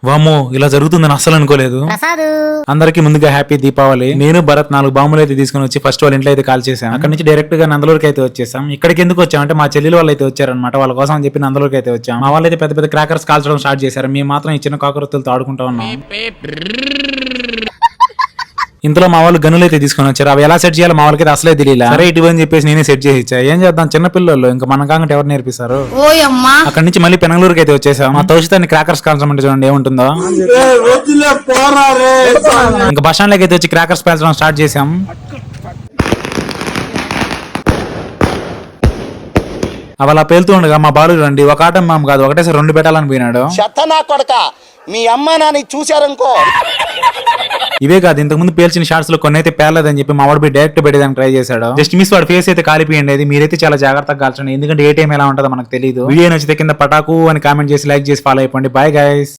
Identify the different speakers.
Speaker 1: వామ్మో ఇలా జరుగుతుందని అస్సలు అనుకోలేదు. అందరికి ముందుగా హ్యాపీ దీపావళి. నేను భరత్ 4 బాంబులు అయితే తీసుకుని వచ్చి ఫస్ట్ వాళ్ళ ఇంట్లో అయితే కాల్ చేశాం. అక్కడ నుంచి డైరెక్ట్ గా నందలూరుకి అయితే వచ్చేసాం. ఇక్కడికి ఎందుకు వచ్చామంటే మా చెల్లెలు వాళ్ళు అయితే వచ్చారనమాట. వాళ్ళ కోసం అని చెప్పి నందలూరుకి అయితే వచ్చాం. మా వాళ్ళు అయితే పెద్ద పెద్ద క్రాకర్స్ కాల్చడం స్టార్ట్ చేశారు. మేము మాత్రం ఈ చిన్న కాకరొత్తులతో ఆడుకుంటా ఉన్నాం. ఇంతలో మా వాళ్ళు గనులు అయితే తీసుకొని వచ్చారు. అవి ఎలా సెట్ చేయాలో మా వాళ్ళకి అసలే తెలియదు. సరే ఇటు అని చెప్పేసి నేనే సెట్ చేసి ఇచ్చా. ఏం చేద్దాం, చిన్న పిల్లలు ఇంకా మన కాంగంటే ఎవరు నేర్పిస్తారు. అక్కడ నుంచి మళ్ళీ పెనంగళూరుకి అయితే వచ్చేసాం. మా తోషితాన్ని క్రాకర్స్ కాల్చమంటే చూడండి ఏముంటుందో. ఇంకా బస్ స్టాండ్ లోకి అయితే వచ్చి క్రాకర్స్ పేల్చడం స్టార్ట్ చేసాం. అవి అలా పేలుతూ ఉండగా మా బాలు రండి ఒక ఆటం మామ కాదు ఒకటేసారి 2 పెట్టాలని పోయినాడు.
Speaker 2: మీ అమ్మ నాని చూశారనుకో.
Speaker 1: ఇవే కాదు, ఇంతకు ముందు పేల్చిన షార్ట్స్ లో కొన్ని అయితే పేర్లేదని చెప్పి మా వాడు పోయి డైరెక్ట్ పెట్టేదానికి ట్రై చేశాడు. జస్ట్ మిస్ వాడు ఫేస్ అయితే కాలిపోయింది. మీరైతే చాలా జాగ్రత్తగా కాల్చండి, ఎందుకంటే ఏ టైం ఎలా ఉంటుందో మనకు తెలియదు. వీడియో నచ్చితే కింద పటాకు అని కామెంట్ చేసి లైక్ చేసి ఫాలో అయిపోండి. Bye guys.